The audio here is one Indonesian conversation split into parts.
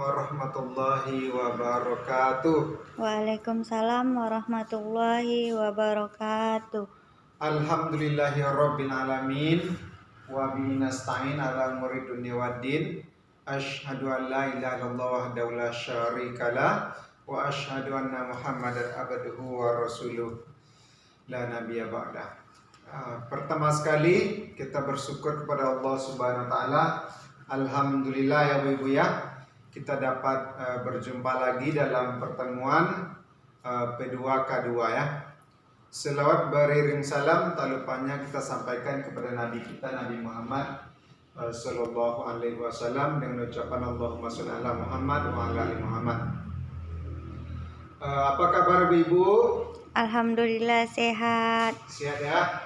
warahmatullahi wabarakatuh. Waalaikumsalam warahmatullahi wabarakatuh. Alhamdulillahirabbil alamin wa bihi nasta'in ala umuri dunya waddin. Asyhadu an la ilaha illallah wahdahu la syarikalah wa asyhadu anna Muhammadar abduhu wa rasuluh la nabiyya ba'dah. Pertama sekali kita bersyukur kepada Allah Subhanahu wa taala. Alhamdulillah ya Ibu ya. Kita dapat berjumpa lagi dalam pertemuan P2K2 ya. Selawat beriring salam tak lupanya kita sampaikan kepada Nabi kita Nabi Muhammad sallallahu alaihi wasallam dengan ucapan Allahumma shalli ala Muhammad wa ala ali Muhammad. Apa kabar Ibu? Alhamdulillah sehat. Sehat ya.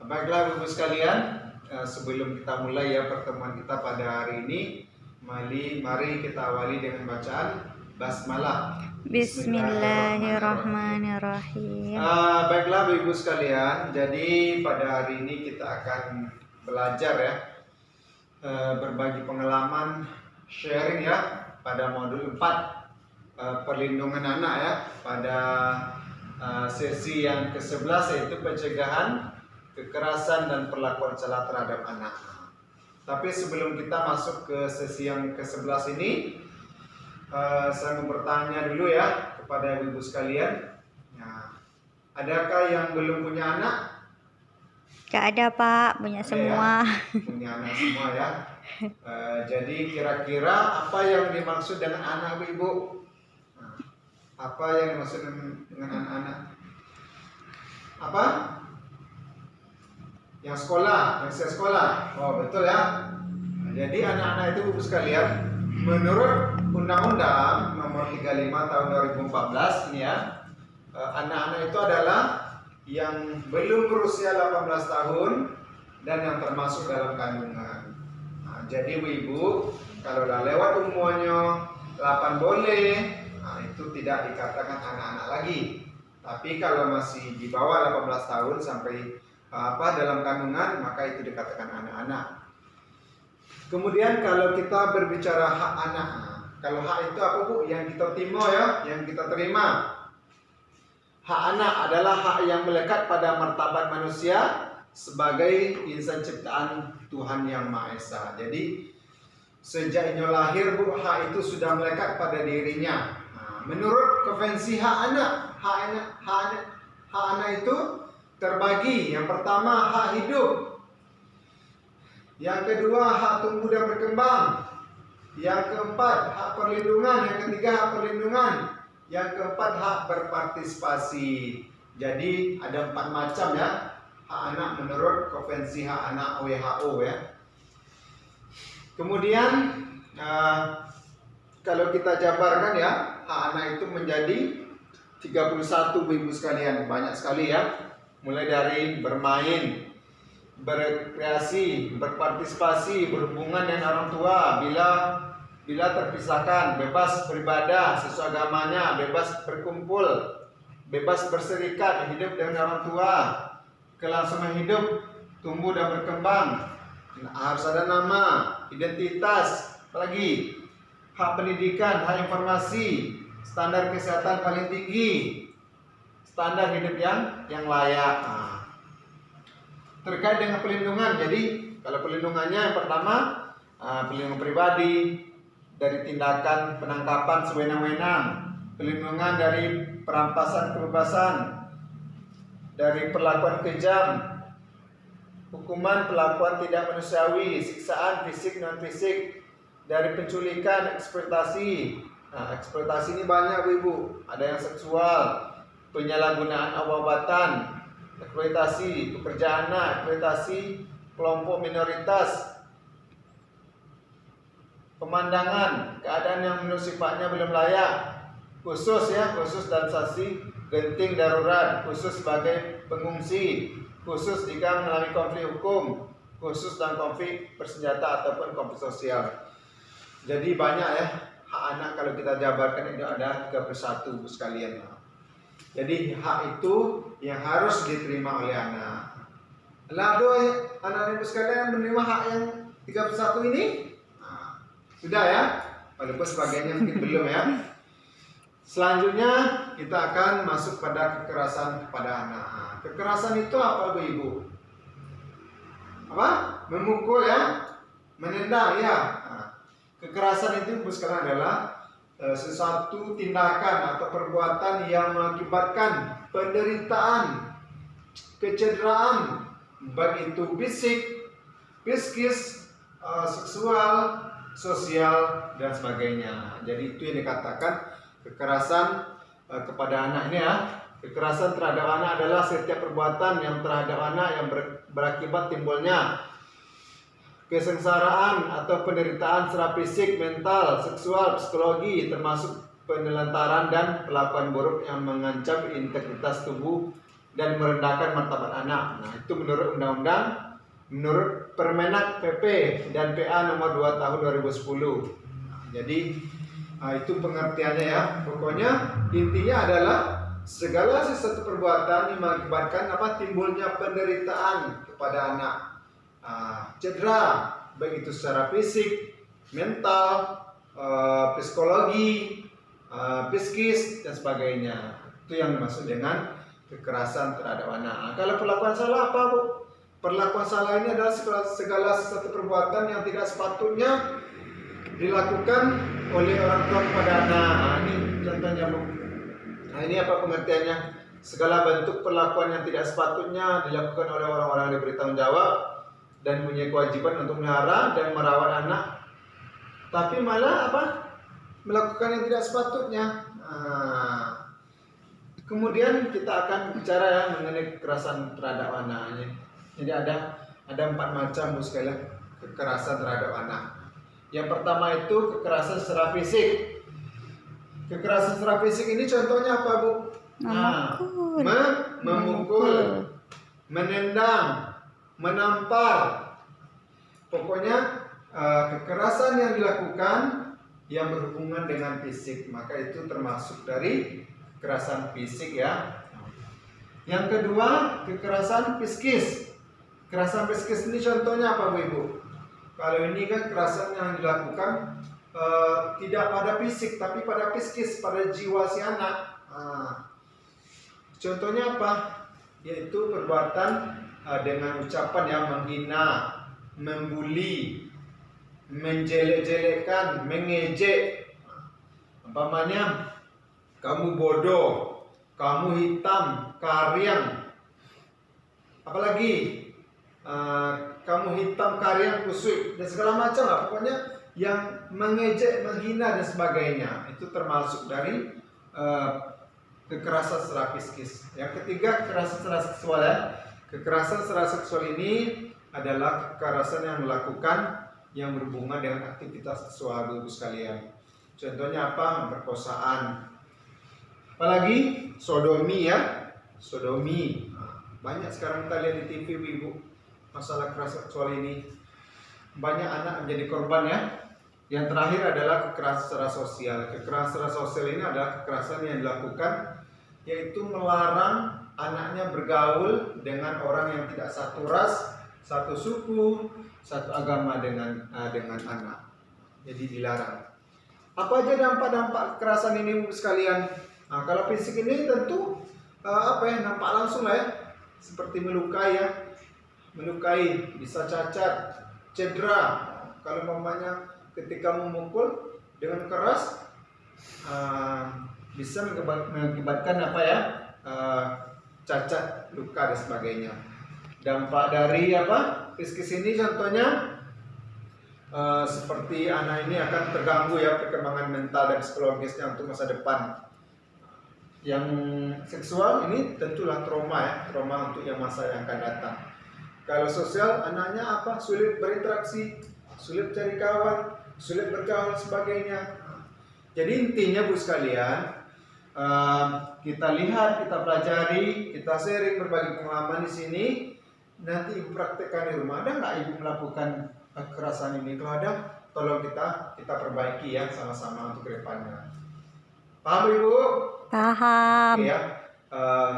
Baiklah Ibu sekalian, sebelum kita mulai ya pertemuan kita pada hari ini, mari kita awali dengan bacaan basmalah. Bismillahirrahmanirrahim. Baiklah Ibu sekalian, jadi pada hari ini kita akan belajar ya, berbagi pengalaman, sharing ya pada modul 4 perlindungan anak ya, pada sesi yang ke-11 yaitu pencegahan kekerasan dan perlakuan salah terhadap anak. Tapi sebelum kita masuk ke sesi yang ke-11 ini, saya mau bertanya dulu ya kepada ibu sekalian. Nah, adakah yang belum punya anak? Gak ada Pak, punya Ada semua ya? Punya anak semua ya. Jadi kira-kira apa yang dimaksud dengan anak ibu? Nah, apa yang dimaksud dengan anak-anak? Apa? Yang sekolah, yang sekolah. Oh betul ya. Nah, jadi anak-anak itu ibu sekalian, menurut Undang-Undang Nomor 35 Tahun 2014 ini ya, anak-anak itu adalah yang belum berusia 18 tahun dan yang termasuk dalam kandungan. Nah, jadi ibu, kalau udah lewat umurnya 8 boleh, nah, itu tidak dikatakan anak-anak lagi. Tapi kalau masih di bawah 18 tahun sampai dalam kandungan, maka itu dikatakan anak-anak. Kemudian kalau kita berbicara hak anak, kalau hak itu apa Bu? Yang kita terima ya, yang kita terima. Hak anak adalah hak yang melekat pada martabat manusia sebagai insan ciptaan Tuhan Yang Maha Esa. Jadi sejak ia lahir Bu, hak itu sudah melekat pada dirinya. Nah, menurut konvensi hak anak itu terbagi. Yang pertama hak hidup, yang kedua hak tumbuh dan berkembang, yang keempat hak perlindungan, yang ketiga hak perlindungan, yang keempat hak berpartisipasi. Jadi ada 4 macam ya hak anak menurut konvensi hak anak WHO ya. Kemudian kalau kita jabarkan ya, hak anak itu menjadi 31 ibu sekalian, banyak sekali ya. Mulai dari bermain, berkreasi, berpartisipasi, berhubungan dengan orang tua, bila terpisahkan, bebas beribadah sesuai agamanya, bebas berkumpul, bebas berserikat, hidup dengan orang tua, kelangsungan hidup, tumbuh dan berkembang, harus ada nama, identitas, apalagi hak pendidikan, hak informasi, standar kesehatan paling tinggi, standar hidup yang layak. Nah, terkait dengan pelindungan, jadi kalau pelindungannya yang pertama pelindungan pribadi dari tindakan penangkapan sewenang-wenang, pelindungan dari perampasan kebebasan, dari perlakuan kejam, hukuman perlakuan tidak manusiawi, siksaan fisik non fisik, dari penculikan, eksploitasi. Nah, eksploitasi ini banyak ibu, ada yang seksual, penyalahgunaan obat-obatan, eksploitasi pekerjaan anak, eksploitasi kelompok minoritas, pemandangan, keadaan yang menurut sifatnya belum layak, khusus dalam situasi genting darurat, khusus sebagai pengungsi, khusus jika mengalami konflik hukum, khusus dalam konflik bersenjata ataupun konflik sosial. Jadi banyak ya hak anak, kalau kita jabarkan itu ada 31 sekalian. Jadi hak itu yang harus diterima oleh anak. Lalu anak ibu sekalian menerima hak yang 31 ini? Nah, sudah ya. walaupun sebagainya mungkin belum ya. Selanjutnya kita akan masuk pada kekerasan kepada anak. Kekerasan itu apa Ibu? Apa? Memukul ya, menendang ya. Kekerasan itu sekarang adalah sesuatu tindakan atau perbuatan yang mengakibatkan penderitaan, kecederaan, baik itu fisik, psikis, seksual, sosial dan sebagainya. Jadi itu yang dikatakan kekerasan kepada anak ini ya. Kekerasan terhadap anak adalah setiap perbuatan yang terhadap anak yang berakibat timbulnya kesengsaraan atau penderitaan secara fisik, mental, seksual, psikologi, termasuk penelantaran dan perlakuan buruk yang mengancam integritas tubuh dan merendahkan martabat anak. Nah, itu menurut undang-undang, menurut Permenak PP dan PA nomor 2 tahun 2010. Jadi itu pengertiannya ya. Pokoknya intinya adalah segala sesuatu perbuatan yang mengakibatkan timbulnya penderitaan kepada anak. Cedera, baik itu secara fisik, mental, psikologi, psikis dan sebagainya. Itu yang dimaksud dengan kekerasan terhadap anak. Kalau perlakuan salah apa Bu? Perlakuan salah ini adalah segala sesuatu perbuatan yang tidak sepatutnya dilakukan oleh orang tua kepada anak. Ini contohnya Bu. Ini apa pengertiannya? Segala bentuk perlakuan yang tidak sepatutnya dilakukan oleh orang-orang yang diberi tanggung jawab dan punya kewajiban untuk melihara dan merawat anak, tapi malah melakukan yang tidak sepatutnya. Kemudian kita akan bicara ya mengenai kekerasan terhadap anak. Jadi ada 4 macam Bu sekalian kekerasan terhadap anak. Yang pertama itu kekerasan secara fisik. Kekerasan secara fisik ini contohnya apa Bu? Memukul, menendang, menampar. Pokoknya kekerasan yang dilakukan yang berhubungan dengan fisik, maka itu termasuk dari kekerasan fisik ya. Yang kedua, kekerasan psikis. Kekerasan psikis ini contohnya apa Bu Ibu? Kalau ini kan kekerasan yang dilakukan tidak pada fisik tapi pada psikis, pada jiwa si anak. Contohnya apa? Yaitu perbuatan dengan ucapan yang menghina, membuli, menjelek-jelekkan, mengejek. Umpamanya kamu bodoh, kamu hitam, kariang. Apalagi kamu hitam, kariang, kusut dan segala macam lah. Pokoknya yang mengejek, menghina dan sebagainya. Itu termasuk dari kekerasan secara psikis. Yang ketiga, kekerasan secara seksual ya. Kekerasan secara seksual ini adalah kekerasan yang dilakukan yang berhubungan dengan aktivitas seksual Ibu sekalian. Contohnya apa? Perkosaan. Apalagi sodomi ya. Sodomi. Banyak sekarang kita lihat di TV Ibu masalah kekerasan seksual ini. Banyak anak menjadi korban ya. Yang terakhir adalah kekerasan secara sosial. Kekerasan secara sosial ini adalah kekerasan yang dilakukan yaitu melarang anaknya bergaul dengan orang yang tidak satu ras, satu suku, satu agama dengan anak. Jadi dilarang. Apa aja dampak-dampak kekerasan ini sekalian? Nah, kalau fisik ini tentu nampak langsung lah ya, seperti melukai ya, melukai, bisa cacat, cedera. Kalau mamanya ketika memukul dengan keras bisa mengakibatkan cacat, luka dan sebagainya. Dampak dari psikis ini contohnya seperti anak ini akan terganggu ya perkembangan mental dan psikologisnya untuk masa depan. Yang seksual ini tentulah trauma ya, trauma untuk yang masa yang akan datang. Kalau sosial, anaknya sulit berinteraksi, sulit cari kawan, sulit bergaul sebagainya. Jadi intinya Bu sekalian, kita lihat, kita pelajari, kita sharing berbagi pengalaman di sini. Nanti Ibu praktekkan di rumah. Ada nggak Ibu melakukan kekerasan ini? Kalau ada, tolong kita perbaiki ya sama-sama untuk kedepannya. Paham Ibu? Paham. Oke ya.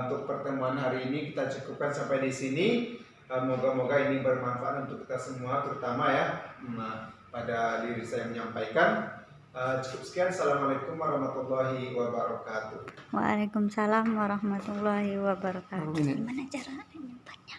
Untuk pertemuan hari ini kita cukupkan sampai di sini. Moga-moga ini bermanfaat untuk kita semua, terutama ya pada diri saya menyampaikan. Cukup sekian. Assalamualaikum warahmatullahi wabarakatuh. Waalaikumsalam warahmatullahi wabarakatuh. Gimana cara nyimpannya?